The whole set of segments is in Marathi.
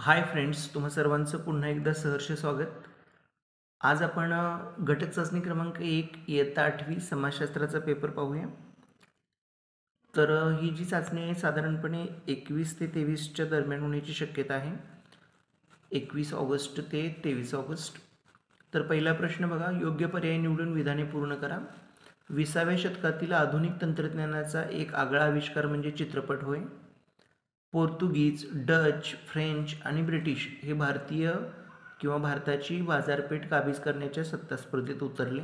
हाय फ्रेंड्स, तुम्हा सर्वांचं पुन्हा एकदा सहर्ष स्वागत. आज आपण घटक चाचणी क्रमांक 1 इयत्ता 8वी समाजशास्त्राचा पेपर पाहूया. तर ही जी चाचणी आहे साधारणपणे 21 ते 23च्या दरम्यान होण्याची शक्यता आहे. 21 ऑगस्ट ते 23 ऑगस्ट. तर पहिला प्रश्न बघा, योग्य पर्याय निवडून विधाने पूर्ण करा. 20व्या शतकातील आधुनिक तंत्रज्ञानाचा एक आगळा आविष्कार म्हणजे चित्रपट होय. पोर्तुगीज, डच, फ्रेंच आणि ब्रिटिश हे भारतीय किंवा भारताची बाजारपेठ काबीज करण्याच्या सत्तास्पर्धेत उतरले.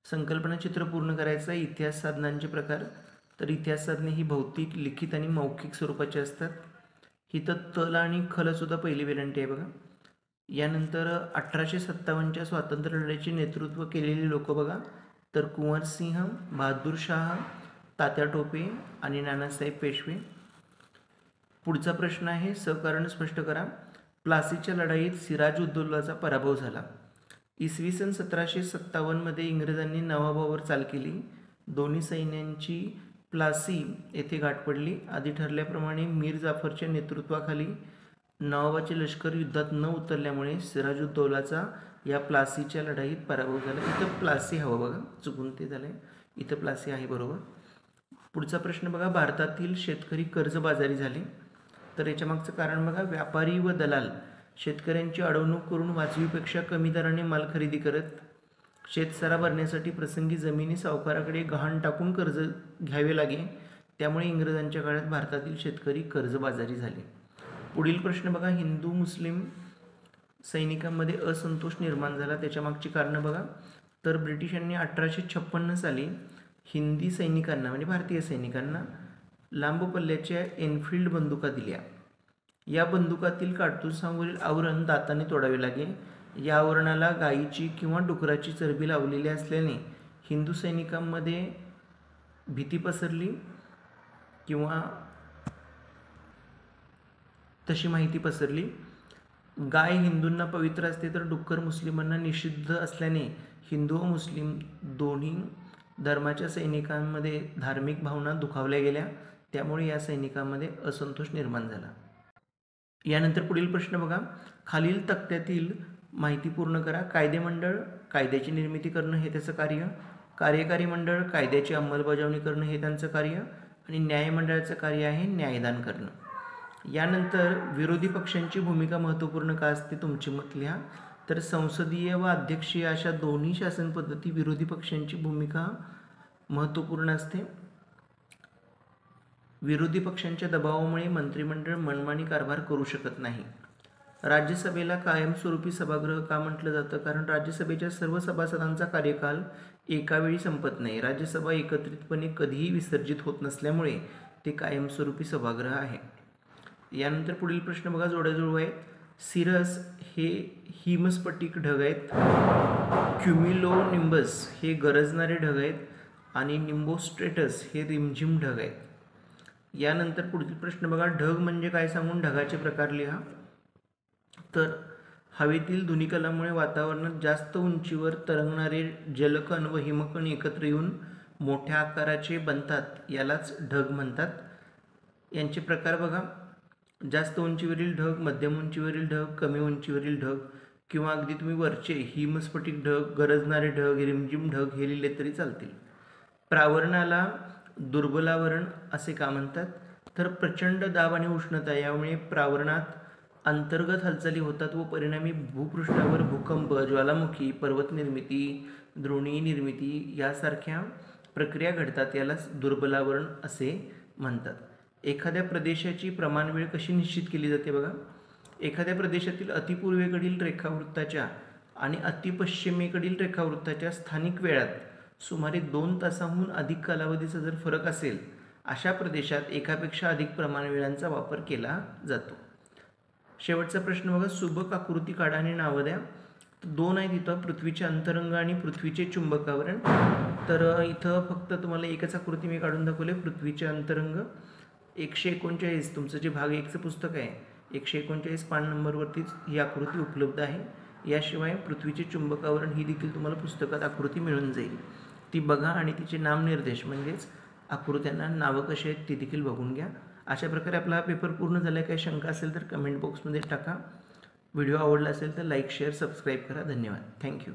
संकल्पना चित्र पूर्ण करायचं. इतिहास साधनांचे प्रकार. तर इतिहास साधने ही भौतिक, लिखित आणि मौखिक स्वरूपाची असतात. इथं तल आणि खलसुद्धा पहिली विनंती आहे बघा. यानंतर 1857च्या स्वातंत्र्य लढ्याचे नेतृत्व केलेली लोक बघा, तर कुंवर सिंह, बहादूर शाह, तात्या टोपे आणि नानासाहेब पेशवे. पुढचा प्रश्न आहे, सहकारण स्पष्ट करा. प्लासीच्या लढाईत सिराजउद्दौलाचा पराभव झाला. इसवी सन 1757मध्ये इंग्रजांनी नवाबावर चाल केली. दोन्ही सैन्यांची प्लासी येथे गाठ पडली. आधी ठरल्याप्रमाणे मीर जाफरच्या नेतृत्वाखाली नवाबाचे लष्कर युद्धात न उतरल्यामुळे सिराजउद्दौलाचा या प्लासीच्या लढाईत पराभव झाला. इथं प्लासी हवं बघा, चुकून ते झालं आहे. इथं प्लासी आहे बरोबर. पुढचा प्रश्न बघा, भारतातील शेतकरी कर्जबाजारी झाले. तर याच्या मागचं कारण बघा, व्यापारी व दलाल शेतकऱ्यांची अडवणूक करून वाजवीपेक्षा कमी दराने माल खरेदी करत. शेतसारा भरण्यासाठी प्रसंगी जमिनी सावकाराकडे गहाण टाकून कर्ज घ्यावे लागे. त्यामुळे इंग्रजांच्या काळात भारतातील शेतकरी कर्जबाजारी झाले. पुढील प्रश्न बघा, हिंदू मुस्लिम सैनिकांमध्ये असंतोष निर्माण झाला. त्याच्या मागची कारणं बघा, तर ब्रिटिशांनी 1856 साली हिंदी सैनिकांना म्हणजे भारतीय सैनिकांना लांब पल्ल्याच्या एनफिल्ड बंदुका दिल्या. या बंदुकातील काडतुसांवरील आवरण दाताने तोडावे लागे. या आवरणाला गायीची किंवा डुकराची चरबी लावलेली असल्याने हिंदू सैनिकांमध्ये भीती पसरली किंवा तशी माहिती पसरली. गाय हिंदूंना पवित्र असते तर डुक्कर मुस्लिमांना निषिद्ध असल्याने हिंदू व मुस्लिम दोन्ही धर्माच्या सैनिकांमध्ये धार्मिक भावना दुखावल्या गेल्या. त्यामुळे या सैनिकांमध्ये असंतोष निर्माण झाला. यानंतर पुढील प्रश्न बघा, खालील तक्त्यातील माहिती पूर्ण करा. कायदेमंडळ कायद्याची निर्मिती करणं हे त्याचं कार्य. कार्यकारी मंडळ कायद्याची अंमलबजावणी करणं हे त्यांचं कार्य. आणि न्यायमंडळाचं कार्य आहे न्यायदान करणं. यानंतर विरोधी पक्षांची भूमिका महत्त्वपूर्ण का असते, तुमचे मत लिहा. तर संसदीय व अध्यक्षीय अशा दोन्ही शासन पद्धती विरोधी पक्षांची भूमिका महत्त्वपूर्ण असते. विरोधी पक्षांच्या दबावामुळे मंत्रिमंडळ मनमानी कारभार करू शकत नाही. राज्यसभेला कायमस्वरूपी सभागृह का म्हटलं जातं, कारण राज्यसभेच्या सर्व सभासदांचा कार्यकाल एकावेळी संपत नाही. राज्यसभा एकत्रितपणे कधीही विसर्जित होत नसल्यामुळे ते कायमस्वरूपी सभागृह आहे. यानंतर पुढील प्रश्न बघा, जोड्याजुळवा आहेत. सिरस हे हिमस्फटिक ढग आहेत. क्युम्युलोनिंबस हे गरजणारे ढग आहेत. आणि निम्बोस्ट्रेटस हे रिमझिम ढग आहेत. यानंतर पुढील प्रश्न बघा, ढग म्हणजे काय सांगून ढगाचे प्रकार लिहा. तर हवेतील धुनीकणामुळे वातावरणात जास्त उंचीवर तरंगणारे जलकण व हिमकण एकत्र येऊन मोठ्या आकाराचे बनतात, यालाच ढग म्हणतात. यांचे प्रकार बघा, जास्त उंचीवरील ढग, मध्यम उंचीवरील ढग, कमी उंचीवरील ढग किंवा अगदी तुम्ही वरचे हिमस्फटिक ढग, गरजणारे ढग, रिमझिम ढग हे लिहिले तरी चालतील. प्रावरणाला दुर्बलावरण असे का म्हणतात, तर प्रचंड दाब आणि उष्णता यामुळे प्रावरणात अंतर्गत हालचाली होतात व परिणामी भूपृष्ठावर भूकंप, ज्वालामुखी, पर्वत निर्मिती, द्रोणी निर्मिती यासारख्या प्रक्रिया घडतात. यालाच दुर्बलावरण असे म्हणतात. एखाद्या प्रदेशाची प्रमाणवेळ कशी निश्चित केली जाते बघा. एखाद्या प्रदेशातील अतिपूर्वेकडील रेखावृत्ताच्या आणि अतिपश्चिमेकडील रेखावृत्ताच्या स्थानिक वेळात सुमारे 2 तासांहून अधिक कालावधीचा जर फरक असेल, अशा प्रदेशात एकापेक्षा अधिक प्रमाणवेळांचा वापर केला जातो. शेवटचा प्रश्न बघा, सुबक आकृती काढा आणि नावं द्या. 2 आहेत इथं, पृथ्वीचे अंतरंग आणि पृथ्वीचे चुंबकावरण. तर इथं फक्त तुम्हाला एकच आकृती मी काढून दाखवले, पृथ्वीचे अंतरंग. 139 तुमचं जे भाग 1चं पुस्तक आहे 139 पान नंबरवरतीच ही आकृती उपलब्ध आहे. याशिवाय पृथ्वीचे चुंबकावरण ही देखील तुम्हाला पुस्तकात आकृती मिळून जाईल. ती बघा आणि तिचे नामनिर्देश म्हणजेच आकृत्यांना नावं कशी आहेत ती देखील बघून घ्या. अशा प्रकारे आपला हा पेपर पूर्ण झाला. काही शंका असेल तर कमेंट बॉक्समध्ये टाका. व्हिडिओ आवडला असेल तर लाईक शेअर सबस्क्राईब करा. धन्यवाद. थँक्यू.